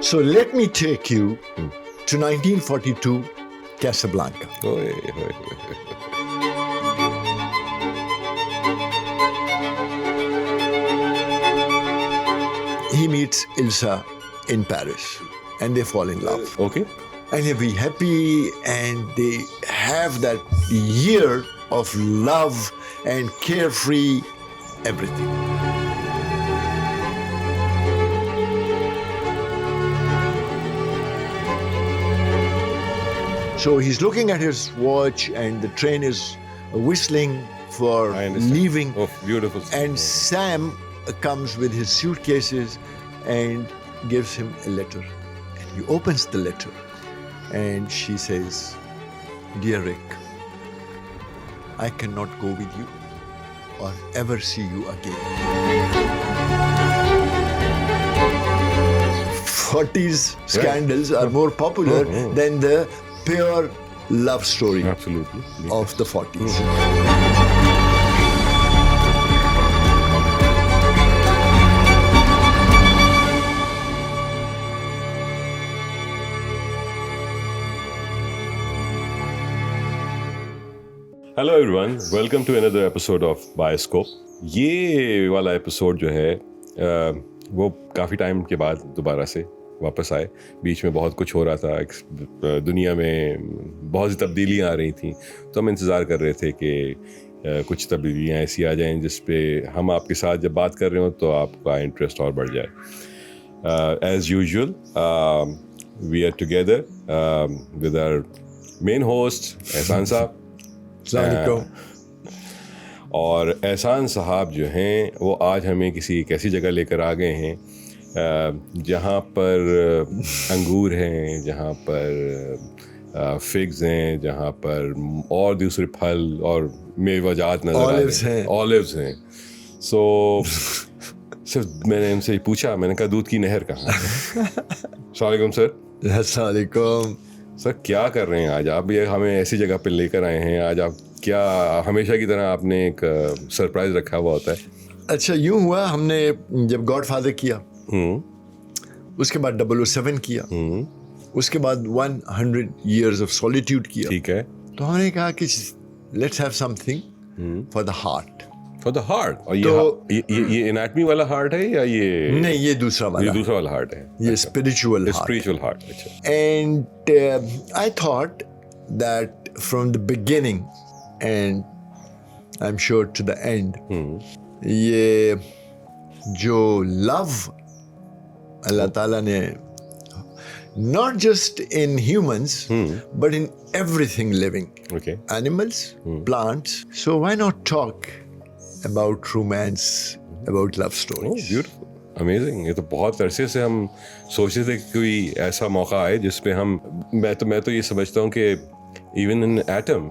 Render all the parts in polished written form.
So let me take you to 1942 Casablanca. He meets Ilsa in Paris and they fall in love. Okay. And they be happy and they have that year of love and carefree everything. So he's looking at his watch and the train is whistling for I understand. leaving. Oh, beautiful. And Sam comes with his suitcases and gives him a letter. And he opens the letter and she says, "Dear Rick, I cannot go with you or ever see you again." 40s scandals are more popular than the pure love story Absolutely. of the 40s. Hello everyone, welcome to another episode of Bioscope. ये वाला episode जो है वो काफ़ी time के बाद दोबारा से वापस आए। बीच में बहुत कुछ हो रहा था, दुनिया में बहुत सी तब्दीलियाँ आ रही थी, तो हम इंतज़ार कर रहे थे कि कुछ तब्दीलियाँ ऐसी आ जाएं जिस पे हम आपके साथ जब बात कर रहे हो तो आपका इंटरेस्ट और बढ़ जाए। As usual we are together with our main host Ehsan साहब। और एहसान साहब जो हैं वो आज हमें किसी एक ऐसी जगह लेकर आ गए हैं जहाँ पर अंगूर हैं, जहाँ पर फिग्स हैं, जहाँ पर और दूसरे फल और मेवाजात नजर आ रहे हैं, ऑलिव्स हैं। सो सिर्फ मैंने उनसे पूछा, मैंने कहा दूध की नहर कहाँ है? अस्सलाम वालेकुम सर। अस्सलाम वालेकुम। सर क्या कर रहे हैं आज आप? ये हमें ऐसी जगह पे लेकर आए हैं आज आप, क्या हमेशा की तरह आपने एक सरप्राइज रखा हुआ होता है? अच्छा, यूं हुआ, हमने जब गॉडफादर किया, उसके बाद 007 किया, उसके बाद 100 years of solitude किया। ठीक है। तो हमने कहा कि let's have something for the heart. For the heart? और तो ये एनाटमी वाला हार्ट है या ये? नहीं, ये दूसरा वाला। ये दूसरा वाला हार्ट है। ये स्पिरिचुअल हार्ट। Spiritual heart. अच्छा। And I thought that from the beginning and I am sure to the end, ये जो लव अल्लाह ताला ने not just in humans but in everything living, Okay. animals, plants, so why not talk about romance, about love Oh, stories? beautiful. Amazing. ये तो बहुत अरसे से हम सोच रहे थे कि कोई ऐसा मौका आए जिस पे हम, मैं तो ये समझता हूँ कि even an atom,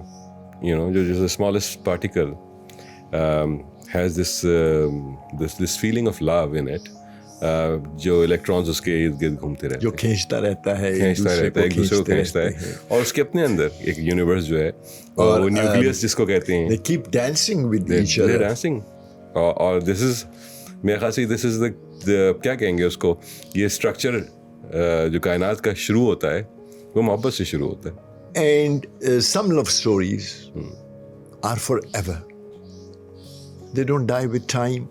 you know, just the smallest particle has this feeling of love in it, जो इलेक्ट्रॉन्स उसके इर्द गिर्द घूमते रहते जो खींचता रहता है, एक दूसरे को खींचता है, और उसके अपने अंदर एक यूनिवर्स जो है, और वो न्यूक्लियस जिसको कहते हैं, they keep dancing with each they're other. dancing, और this is, मेरे ख्याल से this is the क्या कहेंगे उसको, ये स्ट्रक्चर जो कायनात का शुरू होता है वो मोहब्बत से शुरू होता है। And some love stories are forever. They don't die with time.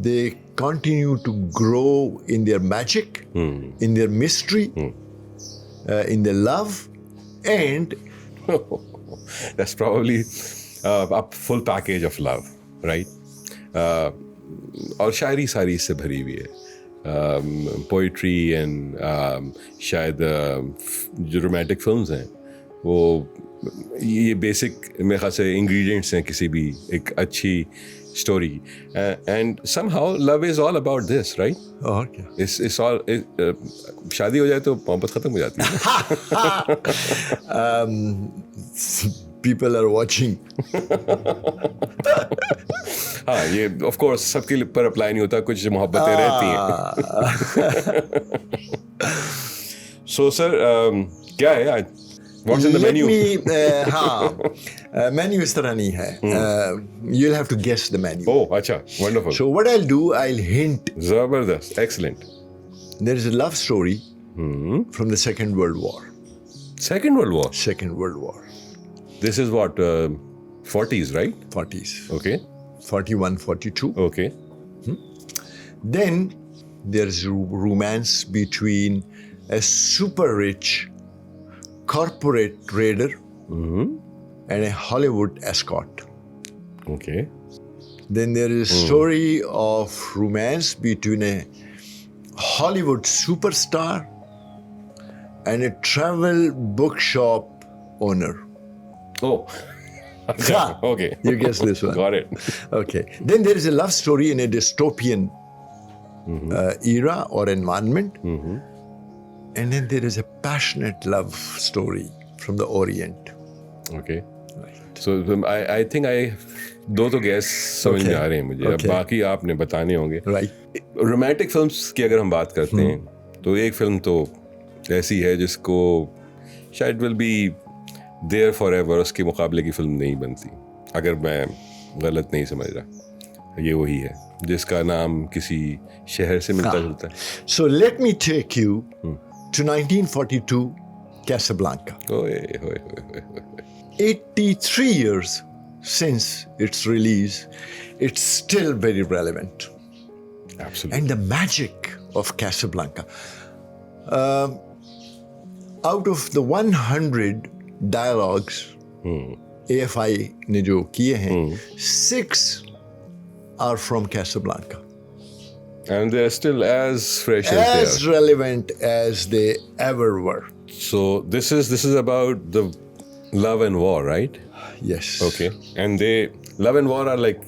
They continue to grow in their magic, in their mystery, in their love, and That's probably a full package of love, right? और शायरी सारी इससे भरी हुई है, poetry and शायद जो romantic films हैं वो ये बेसिक मेरे ख्याल से इंग्रेडिएंट्स हैं किसी भी एक अच्छी story. And somehow love is all about this, right? okay. It's all, शादी हो जाए तो मोहब्बत खत्म हो जाती है। People are watching. हाँ, ये ऑफ कोर्स सबके पर अप्लाई नहीं होता, कुछ मोहब्बतें रहती हैं। सो सर क्या है आज? What's in the Let menu? me, हाँ, menu इस तरह नहीं है. You'll have to guess the menu. Oh, अच्छा, wonderful. So what I'll do, I'll hint. जबरदस्त, excellent. there is a love story from the Second World War. Second World War. Second World War, This is what 40s, right? 40s, Okay. 41, 42. Okay. Then there's romance between a super rich corporate trader and a Hollywood escort. Okay. Then there is a story of romance between a Hollywood superstar and a travel bookshop owner. Oh. Ha! Okay. You guess this one. Got it. Okay. Then there is a love story in a dystopian era or environment. And then there is a passionate love story from the Orient. Okay. So I think I दो तो gas समझ में आ रहे हैं मुझे. अब Okay. बाकी आपने बताने होंगे. Right. रोमांटिक फिल्म्स की अगर हम बात करते हैं तो एक फिल्म तो ऐसी है जिसको शायद will be there forever, उसके मुकाबले की फिल्म नहीं बनती, अगर मैं गलत नहीं समझ रहा. ये वही है जिसका नाम किसी शहर से मिलता जुलता है. So let me take you to 1942 Casablanca. ओए होए होए होए होए. 83 years since its release, it's still very relevant. Absolutely. And the magic of Casablanca. Out of the 100 dialogues AFI ने जो किए हैं, 6 are from Casablanca. And they're still as fresh as they As are. relevant as they ever were. So this is about the love and war, right? Yes. Okay. And they love and war are like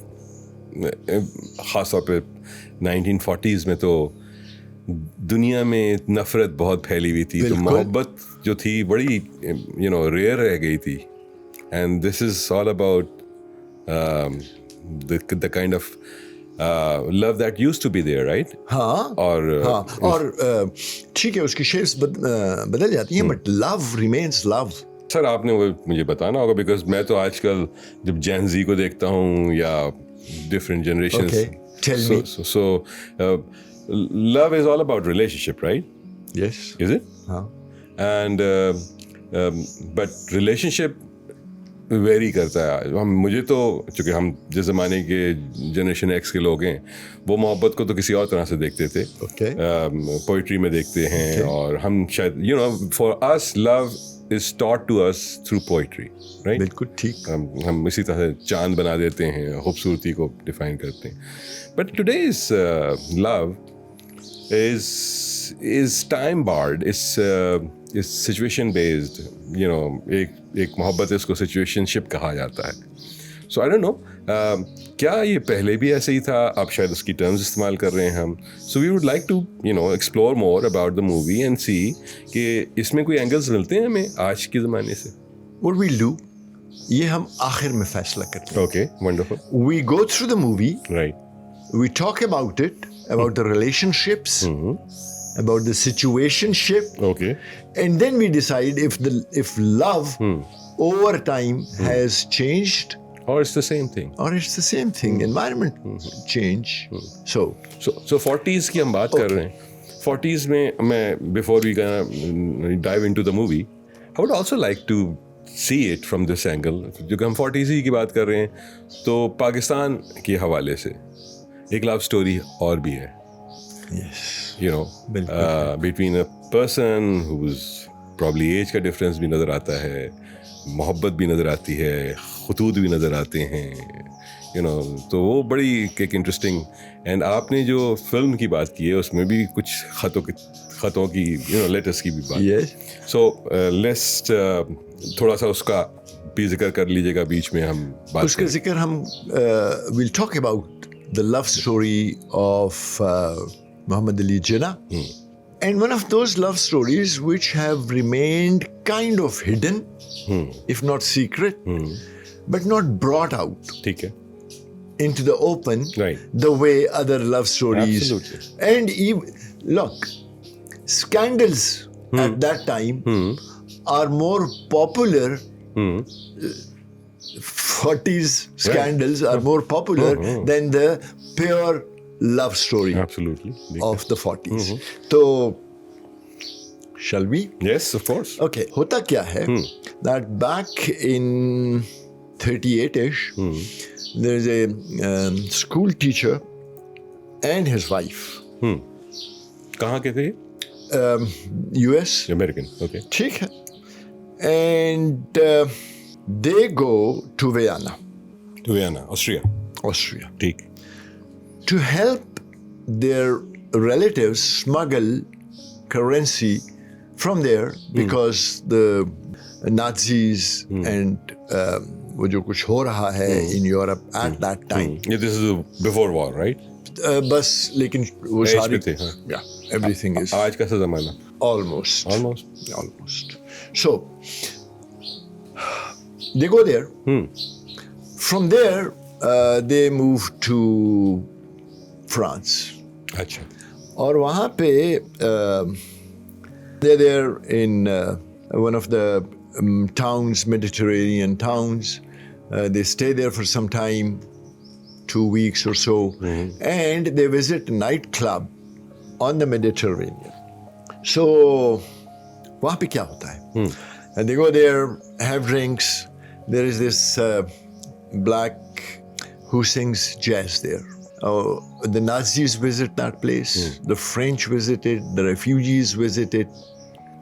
खास तौर पे 1940s में तो दुनिया में नफरत बहुत फैली हुई थी, तो बिल्कुल. मोहब्बत जो थी बड़ी रेयर रह गई थी. And this is all about the kind of love that used to be there, right? हाँ. और हाँ. और ठीक है, उसकी शेप्स बदल जाती हैं, but love remains love. Sir आपने वो मुझे बताना होगा, बिकॉज मैं तो आजकल जब जैन जी को देखता हूँ या different generation. Okay, tell me. So love is all about relationship, right? Yes. Is it? हाँ. And but relationship वेरी करता है. मुझे तो चूँकि हम जिस ज़माने के जनरेशन एक्स के लोग हैं, वो मोहब्बत को तो किसी और तरह से देखते थे. Okay. पोइट्री में देखते हैं. और हम शायद for us love is taught to us through poetry, right? बिल्कुल ठीक. हम इसी तरह से चांद बना देते हैं, खूबसूरती को डिफाइन करते हैं. But today's love is time barred. It's situation based. एक मोहब्बत इसको सिचुएशनशिप कहा जाता है. So I don't know. क्या ये पहले भी ऐसे ही था? आप शायद उसकी टर्म्स इस्तेमाल कर रहे हैं हम. So we would like to explore more about the movie and see कि इसमें कोई एंगल्स मिलते हैं हमें आज के ज़माने से. What we'll do, ये हम आखिर में फैसला करते हैं. Okay, wonderful. We go through the movie, Right. we talk about it, about the relationships, about the situationship, Okay. and then we decide if love over time has changed Or it's the same thing. or it's the same thing. Environment change. So 40s की हम बात कर रहे हैं. 40s में मैं before we gonna dive into the movie, I would also like to see it from this angle. जो कि हम 40s ही की बात कर रहे हैं, तो पाकिस्तान के हवाले से एक लव स्टोरी और भी है. Yes. Between a person who's probably age का difference भी नज़र आता है, मोहब्बत भी नज़र आती है, खतूत भी नज़र आते हैं, तो वो बड़ी एक इंटरेस्टिंग. एंड आपने जो फिल्म की बात की है उसमें भी कुछ खतों की लेटर्स की भी बात. Yes. सो लेट्स थोड़ा सा उसका भी जिक्र कर लीजिएगा बीच में. हम बात उसका जिक्र हम we'll talk about the love story of Muhammad Ali Jinnah. And one of those love stories which have remained kind of hidden, if not secret, but not brought out ठीक है. into the open Right. the way other love stories. Absolutely. And even, look, scandals at that time are more popular. 40s scandals are more popular than the pure love story Absolutely. of the 40s. तो shall we? Yes, of course. Okay, होता क्या है that back in 38ish there's a school teacher and his wife, कहाँ के थे? US, American. Okay. ठीक है, and they go to Vienna, Vienna, Austria. Austria, ठीक. to help their relatives smuggle currency from there because the Nazis and वो जो कुछ हो रहा है in Europe at that time. Yeah, this is before war, right? बस लेकिन वो Age सारी पे थे, हाँ. yeah, everything is आज कैसा जमाना? almost. Almost. So they go there. From there they move to France. अच्छा. और वहाँ पे they're there in one of the towns, Mediterranean towns. They stay there for some time, 2 weeks or so, and they visit a nightclub on the Mediterranean. So वहाँ पे क्या होता है? And they go there, have drinks. There is this black who sings jazz there. The Nazis visit that place. The French visit it. The refugees visit it.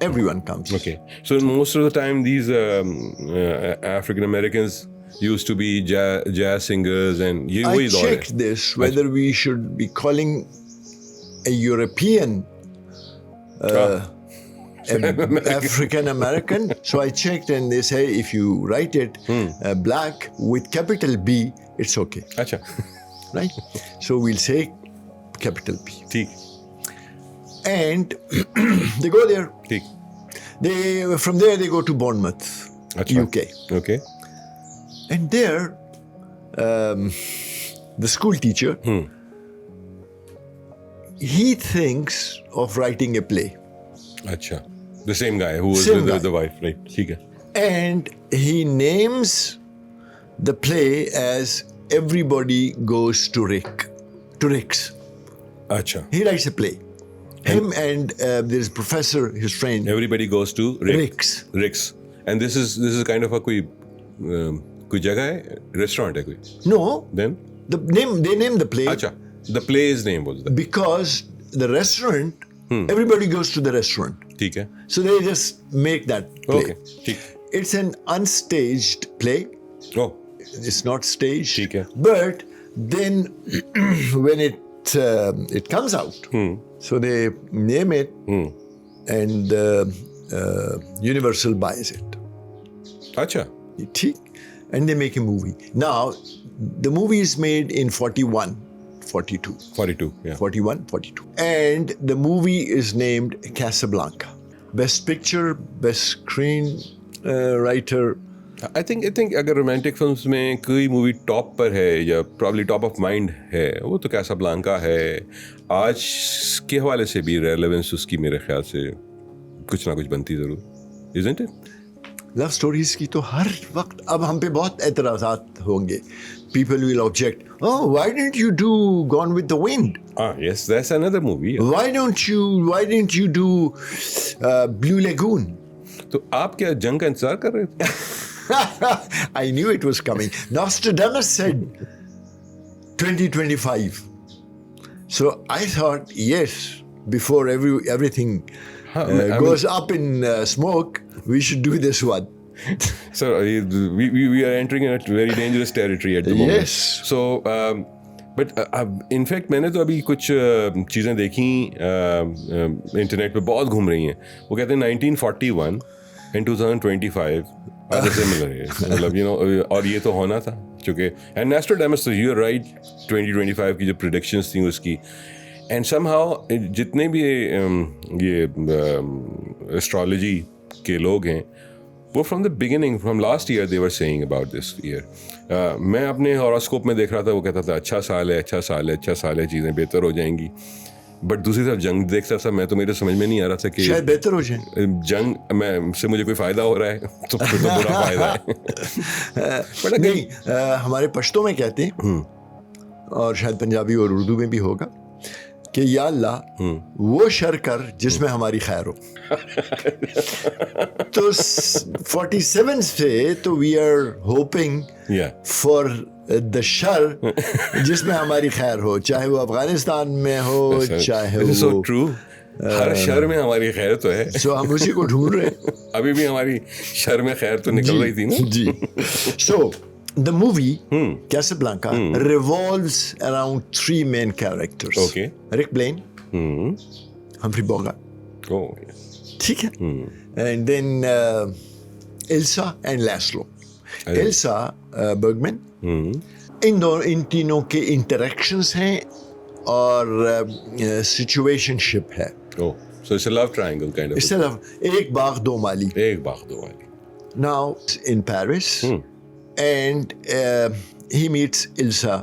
Everyone comes. Okay. So most of the time, these African Americans used to be jazz singers, and ये I वही दौर है. checked this whether we should be calling a European African American. So I checked, and they say if you write it black with capital B, it's okay, अच्छा. right? So we'll say capital B. ठीक. And they go there. ठीक. From there they go to Bournemouth, अच्छा. UK, Okay. and there the school teacher he thinks of writing a play, अच्छा. The same guy who was Same with guy. the wife, right? ठीक है. and he names the play as Everybody Goes to Rick's. अच्छा. He writes a play. Him and there's professor, his friend, Everybody goes to Rick's. Rick's. And this is kind of a कोई जगह है, restaurant है कोई. No, Then they name the play अच्छा. The play's name was that. because the restaurant, everybody goes to the restaurant. ठीक है. So they just make that play. Okay. ठीक. It's an unstaged play. Oh. It's not staged. ठीक है. But then when it comes out, so they name it, and Universal buys it. अच्छा. ठीक? And they make a movie. Now, the movie is made in 41, 42. 42. Yeah. 41, 42. And the movie is named Casablanca. Best picture, best screen writer. I think अगर romantic films में कोई movie top पर है या probably top of mind है वो तो कैसाब्लांका है. आज के हवाले से भी रेलेवेंस उसकी मेरे ख्याल से कुछ ना कुछ बनती ज़रूर. Isn't it? लव स्टोरीज की तो हर वक्त अब हम पे बहुत एतराज़ात होंगे. People will object. Oh, why didn't you do Gone with the Wind? Yes, that's another movie. Why didn't you do Blue Lagoon? तो आप क्या जंग का इंतजार कर रहे थे? I knew it was coming. Nostradamus said 2025. So I thought, yes, before everything goes up in smoke, we should do this one. So we are entering a very dangerous territory at the moment. Yes. So but in fact मैंने तो अभी कुछ चीज़ें देखी internet पे बहुत घूम रही हैं. वो कहते हैं 1941 and 2025 are similar. मतलब और ये तो होना था क्योंकि and Nostradamus, so you're right, 2025 की जो predictions थी उसकी, and somehow जितने भी ये astrology के लोग हैं वो from the beginning, from last year they were saying about this year. मैं अपने हॉरोस्कोप में देख रहा था, वो कहता था अच्छा साल है, चीज़ें बेहतर हो जाएंगी. बट दूसरी तरफ जंग देखता था मैं, तो मेरे समझ में नहीं आ रहा था कि शायद बेहतर हो जाए. जंग में से मुझे कोई फ़ायदा हो रहा है तो फिर तो बुरा फ़ायदा है. नहीं, हमारे पश्तो में कहते हैं और शायद पंजाबी और उर्दू में भी होगा कि या अल्लाह वो शर कर जिसमें हमारी खैर हो। तो 47 से तो we are hoping Yeah. For the sure जिसमें हमारी खैर हो, चाहे वो अफगानिस्तान में हो, चाहे This is so वो true. हर शर में हमारी खैर तो है। सो हम उसी को ढूंढ रहे हैं। अभी भी हमारी शर में खैर तो निकल रही थी ना। जी। So the movie Casablanca revolves around three main characters. Okay. Rick Blaine, Humphrey Bogart, Oh, yes. ठीक है, and then Ilsa and Laszlo. Ilsa Bergman, इन तीनों के इंटरेक्शंस हैं और सिचुएशनशिप है। Oh, so it's a love triangle kind of. इस तरह एक बाग दो माली। एक बाग दो वाली। Now in Paris, and he meets Ilsa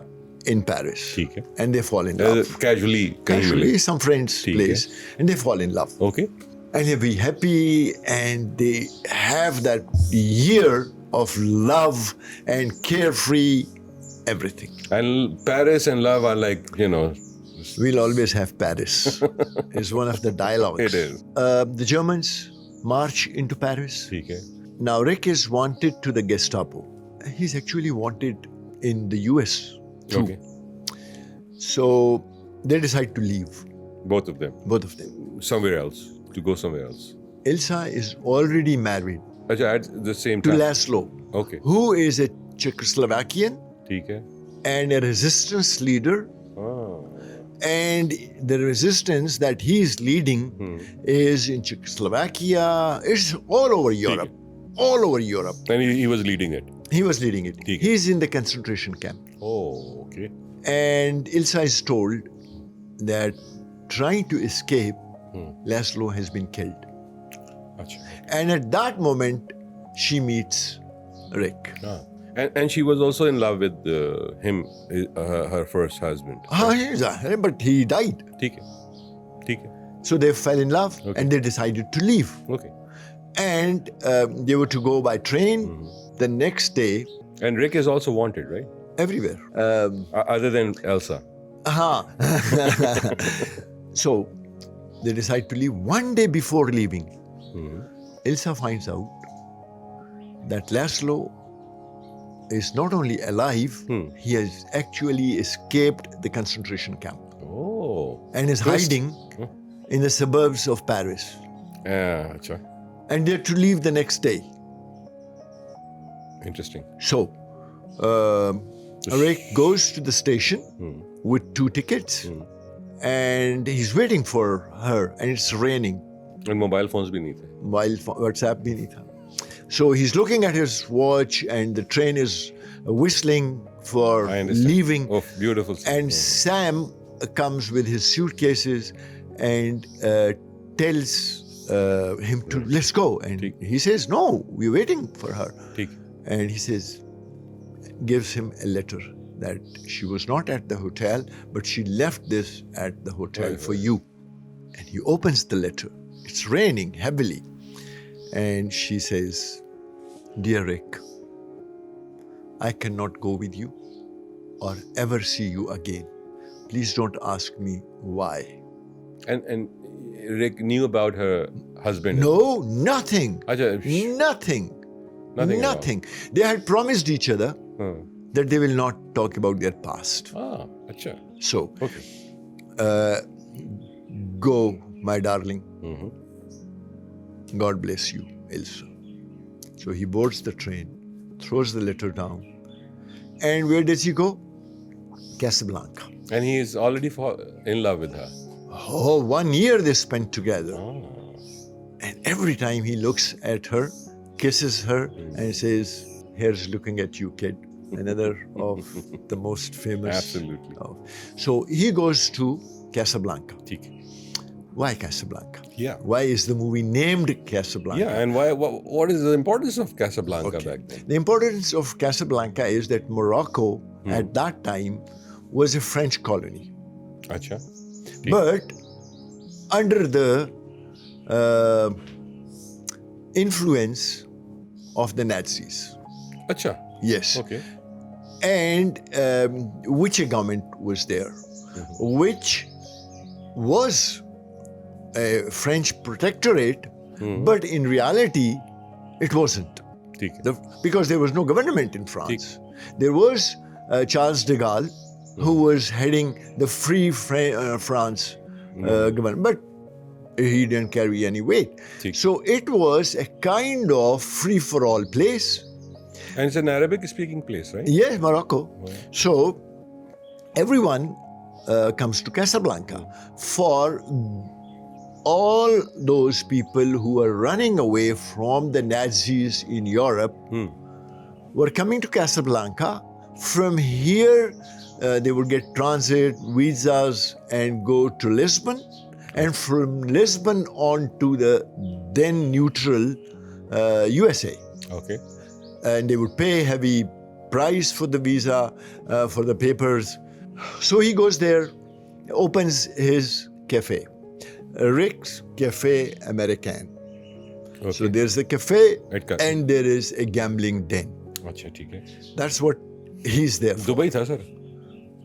in Paris, ठीक है। and they fall in love. Casually कहीं Casually, मिले। some friends' ठीक place, and they fall in love, Okay. and they be happy, and they have that year of love and carefree everything. And Paris and love are like, you know, We'll always have Paris. Is one of the dialogues. It is. The Germans march into Paris. ठीक है। Now, Rick is wanted to the Gestapo. He's actually wanted in the US too. Okay. So they decide to leave, Both of them. both of them. Somewhere else. To go somewhere else. Ilsa is already married अच्छा, at the same to time. Laszlo, Okay. who is a Czechoslovakian ठीक है। and a resistance leader. Ah. And the resistance that he is leading is in Czechoslovakia. It's all over Europe. All over Europe. And he was leading it. He was leading it. ठीक है। He's in the concentration camp. Oh, okay. And Ilsa is told that trying to escape, Laszlo has been killed. अच्छा। And at that moment, she meets Rick. Ah. And she was also in love with him, her first husband. But he died. ठीक है। ठीक है। So they fell in love Okay. and they decided to leave. Okay. And they were to go by train the next day And Rick is also wanted, right? everywhere. Other than Elsa. So they decide to leave. One day before leaving, Ilsa finds out that Laszlo is not only alive, he has actually escaped the concentration camp Oh. and is hiding in the suburbs of Paris. Yeah, अच्छा. And they're to leave the next day. Interesting. So Rick goes to the station with 2 tickets and he's waiting for her, and it's raining. And mobile phones भी नहीं थे. While WhatsApp bhi nahi tha. So he's looking at his watch and the train is whistling for I understand. leaving. Oh, beautiful. And Sam comes with his suitcases and tells him to let's go. And he says, no, we're waiting for her. ठीक. And he says, gives him a letter that she was not at the hotel, but she left this at the hotel for you. And he opens the letter. It's raining heavily. And she says, dear Rick, I cannot go with you or ever see you again. Please don't ask me why. And Rick knew about her husband. No, nothing. अच्छा. Nothing. Nothing at all. Nothing. They had promised each other हाँ. that they will not talk about their past. Ah, अच्छा. So, Okay. go, my darling. God bless you, Ilsa. So he boards the train, throws the letter down. And where does he go? Casablanca. And he is already in love with her. Oh, 1 year they spent together. Ah. And every time he looks at her, kisses her, and says, here's looking at you, kid. Another of the most famous. Absolutely. So he goes to Casablanca. ठीक है. Why Casablanca? Yeah. Why is the movie named Casablanca? Yeah, and what is the importance of Casablanca back then? The importance of Casablanca is that Morocco at that time was a French colony. अच्छा. But under the influence of the Nazis. अच्छा. Yes. Okay. and which government was there, which was a French protectorate, but in reality, it wasn't. ठीक है. Because there was no government in France. There was Charles de Gaulle, who was heading the Free France government, but he didn't carry any weight. So it was a kind of free-for-all place. And it's an Arabic-speaking place, right? Yes, Morocco. So everyone comes to Casablanca for all those people who are running away from the Nazis in Europe were coming to Casablanca. From here, they would get transit visas and go to Lisbon, and from Lisbon on to the then neutral USA. Okay. And they would pay heavy price for the visa, for the papers. So he goes there, opens his cafe. Rick's Cafe American. Okay. So there's a cafe and there is a gambling den. अच्छा ठीक है. That's what he's there for. Dubai था sir.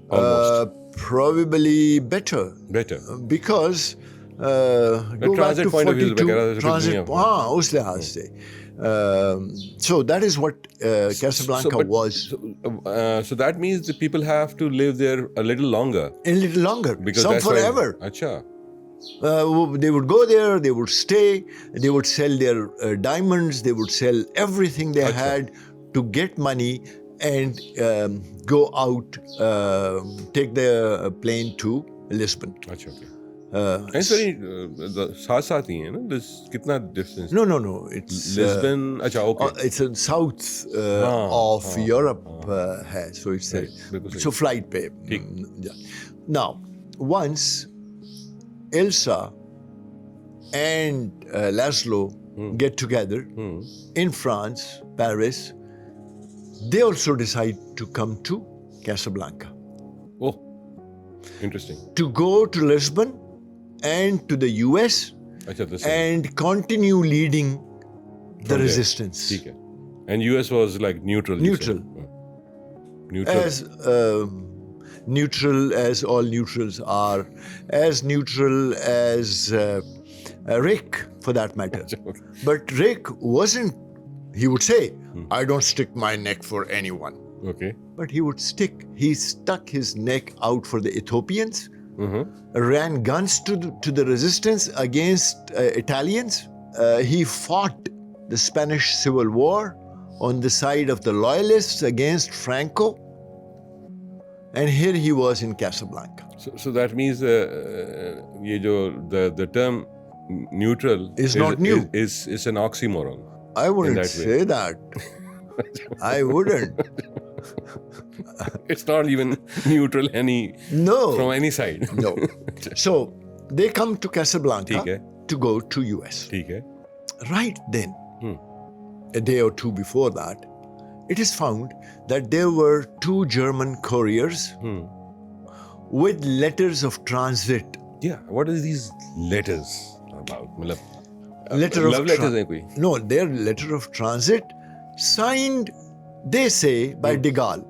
Almost. Probably better. Better. Because go back transit to point of view 42 transit. उस लिहाज से. So that is what Casablanca was. So that means the people have to live there a little longer. A little longer. Because some that's forever. अच्छा. They would go there, they would stay, they would sell their diamonds, they would sell everything they had to get money and go out, take the plane to Lisbon. अच्छा okay. It's very साथ ही है ना? This कितना distance? No. It's Lisbon. अच्छा okay. It's in south of Europe है, so it's so flight pay. Now, once Elsa and Laszlo get together in France, Paris, they also decide to come to Casablanca. Oh, interesting. To go to Lisbon and to the US and continue leading the resistance. ठीक है. And US was like neutral. Neutral. Neutral as all neutrals are, as neutral as Rick, for that matter. But Rick wasn't, he would say, I don't stick my neck for anyone. Okay. But he stuck his neck out for the Ethiopians, ran guns to the resistance against Italians. He fought the Spanish Civil War on the side of the loyalists against Franco. And here he was in Casablanca. So that means ये जो the term neutral is not new. Is an oxymoron. I wouldn't say that. I wouldn't. It's not even neutral from any side. No. So they come to Casablanca to go to US. ठीक है. Right then, a day or two before that, it is found that there were 2 German couriers with letters of transit. Yeah, what are these letters about? Love letters हैं कोई? No, their letter of transit signed, they say, by de Gaulle.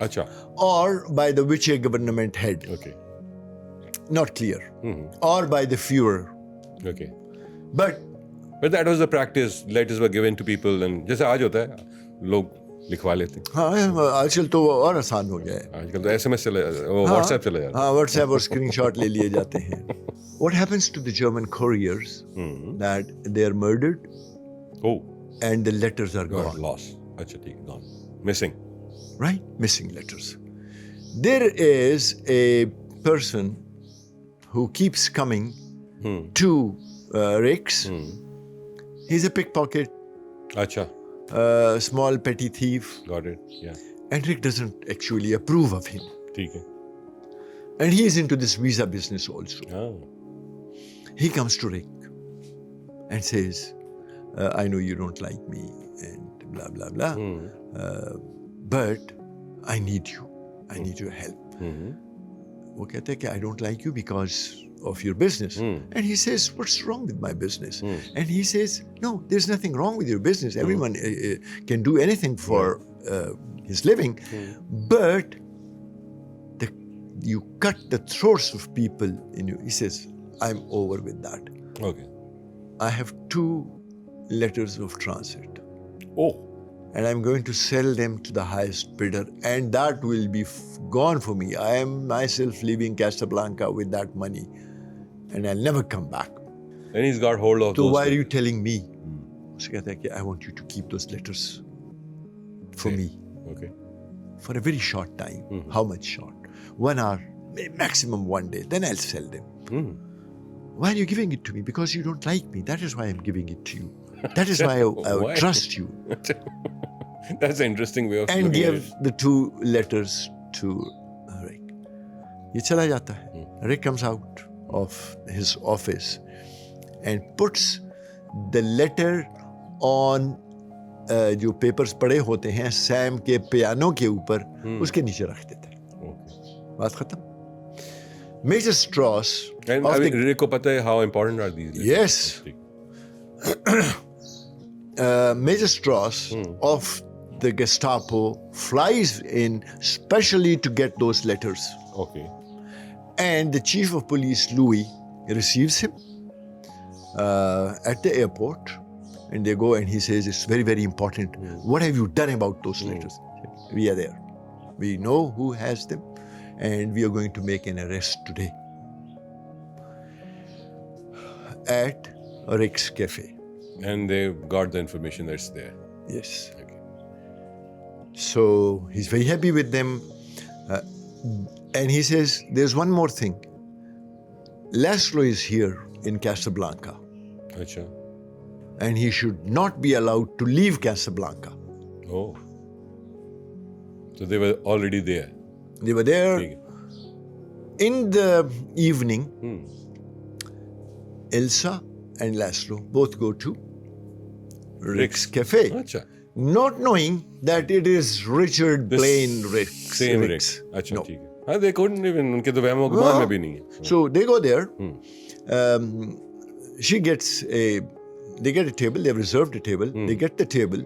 अच्छा. Or by the Vichy government head. Okay. Not clear. Or by the Führer. Okay. But that was the practice. Letters were given to people and जैसे आज होता है लोग लिखवा लेते हैं. हाँ, आजकल तो और आसान हो गया है. आजकल तो SMS चले जाते हैं, WhatsApp चले जाते हैं. हाँ, WhatsApp और स्क्रीनशॉट ले लिए जाते हैं. What happens to the German couriers that they are murdered? Oh. And the letters are gone. Lost. अच्छा ठीक है, gone. Missing. Right? Missing letters. There is a person who keeps coming to Rick's. He's a pickpocket. अच्छा. Small petty thief. Got it. Yeah. And Rick doesn't actually approve of him. ठीक है. And he is into this visa business also. Oh. He comes to Rick and says, I know you don't like me and blah, blah, blah. But I need you. I need your help. वो कहते हैं कि I don't like you because of your business. And he says, what's wrong with my business? And he says, no, there's nothing wrong with your business. Everyone can do anything for his living. But you cut the throats of people in you. He says, I'm over with that. Okay. I have 2 letters of transit. Oh. And I'm going to sell them to the highest bidder, and that will be gone for me. I am myself leaving Casablanca with that money, and I'll never come back. And he's got hold of So those. why are you telling me? उसने कहता है कि I want you to keep those letters for me Okay. for a very short time. How much short? 1 hour, maximum 1 day. Then I'll sell them. Why are you giving it to me? Because you don't like me. That is why I'm giving it to you. That is why I trust you. That's an interesting way of And looking at give it. the 2 letters to Rick. ये चला जाता है. Rick comes out of his office and puts the letter on जो papers पड़े होते हैं Sam के piano के ऊपर, उसके नीचे रख देता है. बात खत्म. Major Strauss And of the Rick को पता है how important are these letters? Yes. Major Strauss of the Gestapo flies in specially to get those letters. Okay. And the chief of police, Louis, receives him at the airport. And they go and he says, it's very, very important. What have you done about those letters? We are there. We know who has them. And we are going to make an arrest today at Rick's Cafe. And they got the information that's there. Yes. Okay. So he's very happy with them. And he says, there's one more thing. Laszlo is here in Casablanca. Acha. And he should not be allowed to leave Casablanca. Oh. So they were already there. They were there. Okay. In the evening, Elsa and Laszlo both go to Rick's Cafe. Acha. Not knowing that it is Richard Blaine Rick's. Same Rick's. Rick. Acha, No. ठीक है. हाँ, they couldn't even, उनके तो वहमो गुमान में भी नहीं है. So they go there. They get a table, they've reserved a table, they get the table,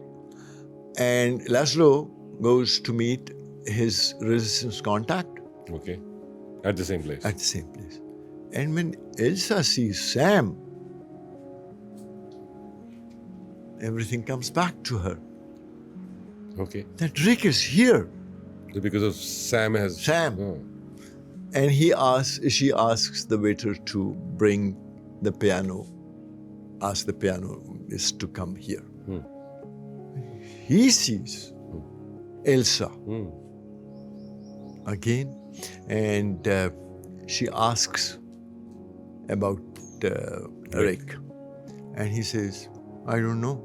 and Laszlo goes to meet his resistance contact Okay. At the same place. at the same place. And when Elsa sees Sam, everything comes back to her. Okay. That Rick is here. So because of Sam has... Sam. Oh. And she asks the waiter to bring the piano, ask the pianist to come here. He sees Elsa again, and she asks about Rick. And he says, I don't know.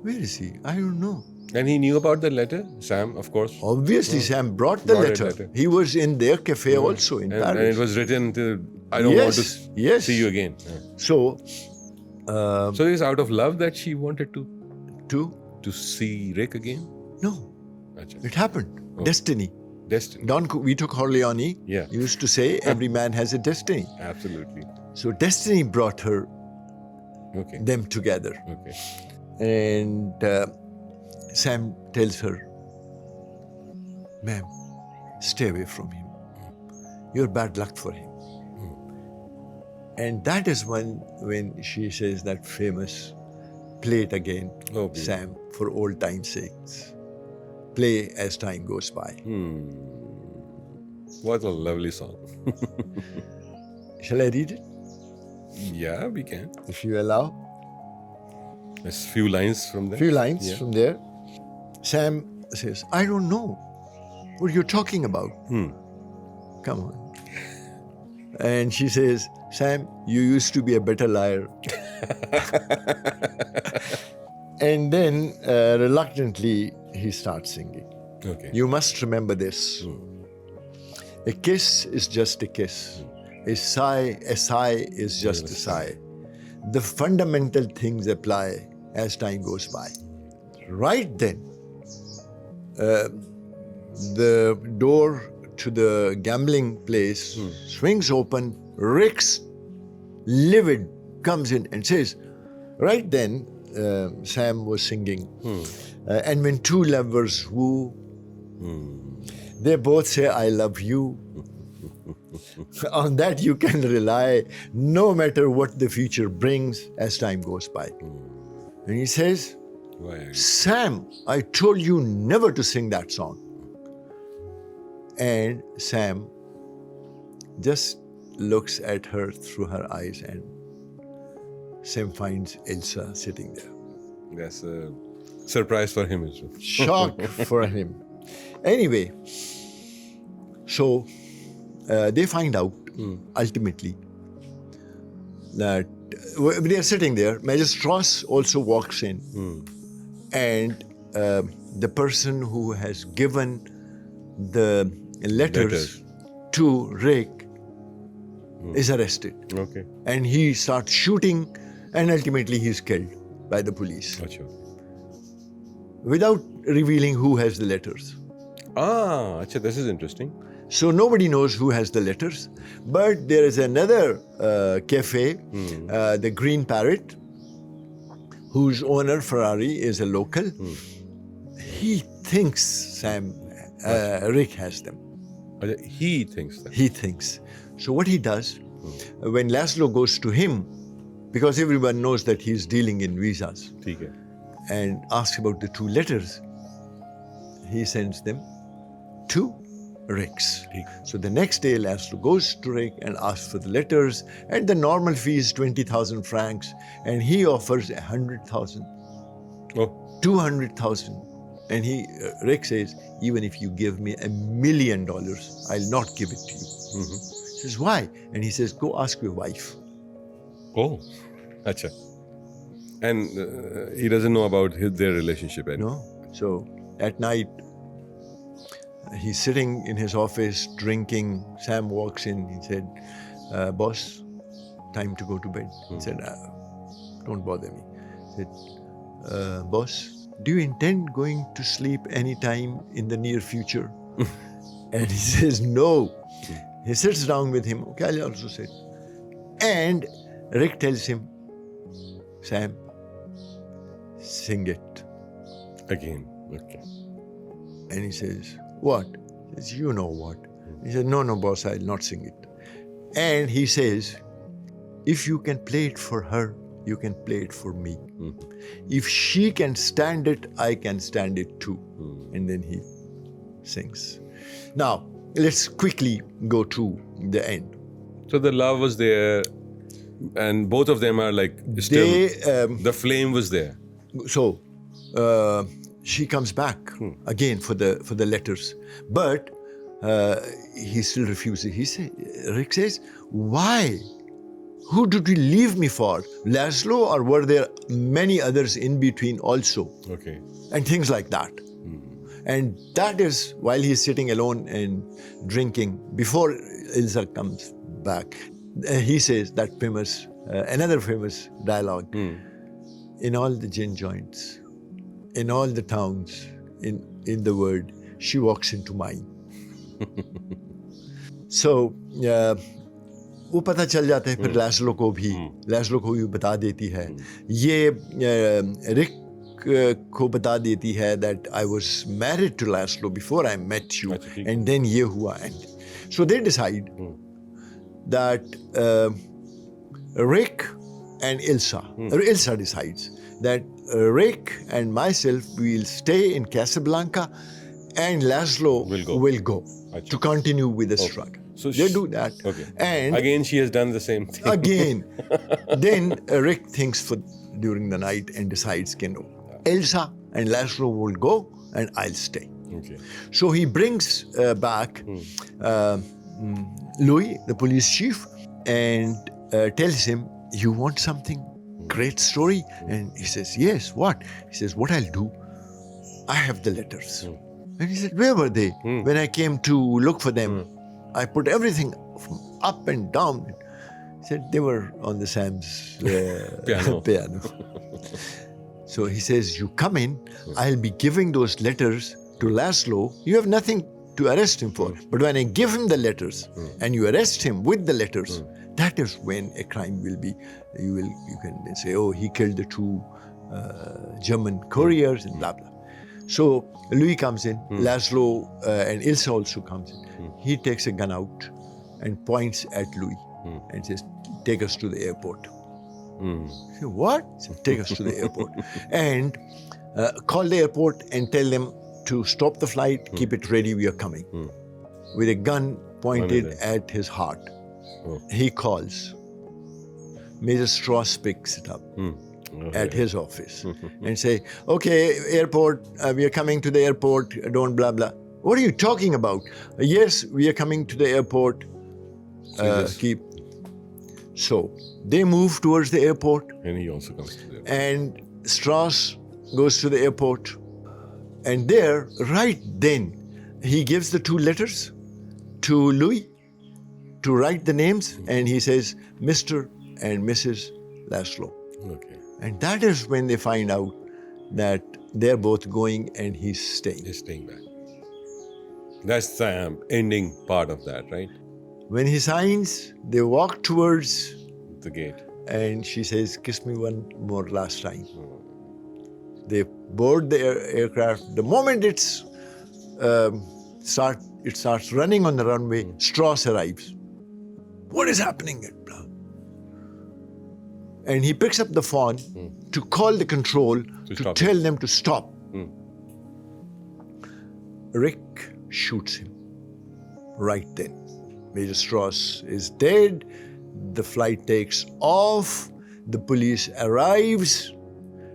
Where is he? I don't know. And he knew about the letter, Sam, of course. Obviously, Sam brought the Brought a letter. letter. He was in their cafe also in And Paris. it was written to, I don't want to Yes. see you again. Yeah. So, So it's out of love that she wanted to to see Rick again? no, Acha. it happened. Destiny. Destiny. Don Vito Corleone Yeah. used to say, every man has a destiny. Absolutely. So destiny brought Okay. them together. Okay. And Sam tells her, ma'am, stay away from him. You're bad luck for him. And that is when she says that famous, play it again, Oh, beautiful. Sam, for old time's sakes. Play as time goes by. What a lovely song. Shall I read it? Yeah, we can. If you allow. There's few lines from there. Few lines Yeah. from there. Sam says, I don't know what you're talking about. Come on. And she says, Sam, you used to be a better liar. And then reluctantly, he starts singing. Okay. You must remember this. A kiss is just a kiss. A sigh is just a sigh. The fundamental things apply as time goes by. Right then, the door to the gambling place swings open. Rick's livid comes in and says, right then, Sam was singing. And when two lovers woo, they both say, I love you. On that you can rely, no matter what the future brings as time goes by. And he says, Why are you? Sam, I told you never to sing that song. And Sam just looks at her through her eyes, and Sam finds Elsa sitting there. That's a surprise for him as well. Shock for him. Anyway, so they find out ultimately that they are sitting there. Major Strauss also walks in, and the person who has given the letters to Rick is arrested. Okay. And he starts shooting, and ultimately he is killed by the police Achha. without revealing who has the letters. Achha, this is interesting. So nobody knows who has the letters. But there is another cafe, the Green Parrot, whose owner, Ferrari, is a local. He thinks Rick has them. Achha, he thinks that. He thinks. So what he does, when Laszlo goes to him, because everyone knows that he's dealing in visas, ठीक है. and asks about the two letters, he sends them to Rick's. So the next day, Laszlo goes to Rick and asks for the letters, and the normal fee is 20,000 francs, and he offers 100,000, Oh, 200,000. And Rick says, even if you give me $1 million, I'll not give it to you. He says, why? And he says, go ask your wife. oh, Achha. And he doesn't know about their relationship anymore. No. So at night, he's sitting in his office drinking. Sam walks in. He said, boss, time to go to bed. He said, don't bother me. He said, boss, do you intend going to sleep anytime in the near future? And he says, no. He sits down with him. Okay, I'll also sit. And Rick tells him, Sam, sing it. Again. Okay. And he says, what? He says, you know what? He said, no, boss, I'll not sing it. And he says, if you can play it for her, you can play it for me. If she can stand it, I can stand it too. And then he sings. Now, let's quickly go to the end. So the love was there, and both of them are like still. The flame was there. So she comes back again for the letters, but he still refuses. Rick says, "Why? Who did you leave me for? Laszlo, or were there many others in between also?" Okay. And things like that. And that is while he's sitting alone and drinking before Ilsa comes back. He says that famous, another famous dialogue. In all the gin joints, in all the towns, in the world, she walks into mine. So, वो पता चल जाता है फिर लैस्लो को भी बता देती है. ये रिक को बता देती है that I was married to Laszlo before I met you, and then ये हुआ. And so they decide that Rick and Ilsa decides that Rick and myself will stay in Casablanca, and Laszlo will go to continue with the struggle. So they do that. Okay. And again, she has done the same thing. Again. Then Rick thinks during the night and decides, Elsa and Laszlo will go and I'll stay. Okay. So he brings back Louis, the police chief, and tells him, you want something? Great story? And he says, yes, what? He says, what I'll do, I have the letters. And he said, where were they? When I came to look for them, I put everything up and down. He said, they were on the Sam's piano. So he says, you come in, I'll be giving those letters to Laszlo. You have nothing to arrest him for. But when I give him the letters and you arrest him with the letters, that is when a crime will be. You can say, oh, he killed the two German couriers and blah, blah. So Louis comes in, Laszlo and Ilsa also comes in. He takes a gun out and points at Louis and says, take us to the airport. Say, what? Say, take us to the airport. And call the airport and tell them to stop the flight, keep it ready, we are coming. With a gun pointed at his heart. He calls. Major Strauss picks it up at his office and say, okay, airport, we are coming to the airport, don't blah, blah. What are you talking about? Yes, we are coming to the airport. So they move towards the airport. And he also comes to the airport. And Strauss goes to the airport. And there, right then, he gives the 2 letters to Louis to write the names. And he says, Mr. and Mrs. Laszlo. Okay. And that is when they find out that they're both going and he's staying. He's staying back. That's the ending part of that, right? When he signs, they walk towards, The gate. and she says, kiss me one more last time. They board the aircraft. The moment it starts running on the runway, Strauss arrives. What is happening? And he picks up the phone to call the control to tell them to stop. Rick shoots him right then. Major Strauss is dead. The flight takes off. The police arrives.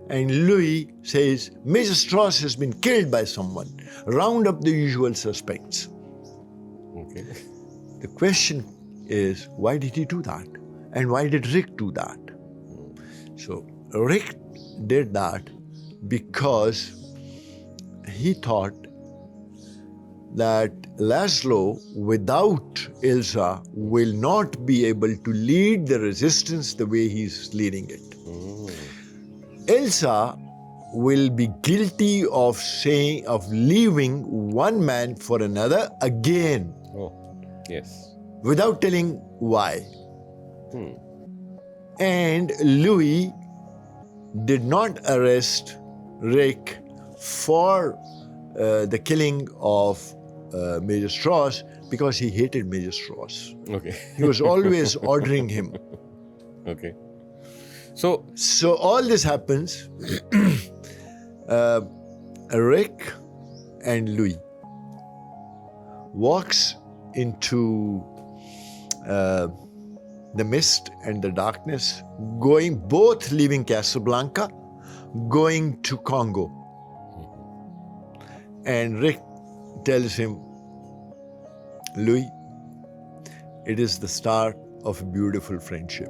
And Louis says, Major Strauss has been killed by someone. Round up the usual suspects. Okay. The question is, why did he do that? And why did Rick do that? So Rick did that because he thought that Laszlo, without Ilsa, will not be able to lead the resistance the way he's leading it. Ilsa will be guilty of leaving one man for another again. Oh, yes. Without telling why. And Louis did not arrest Rick for the killing of Major Strauss because he hated Major Strauss. Okay. He was always ordering him. Okay. So all this happens. Rick and Louis walks into the mist and the darkness, both leaving Casablanca, going to Congo. And Rick tells him, Louis, it is the start of a beautiful friendship.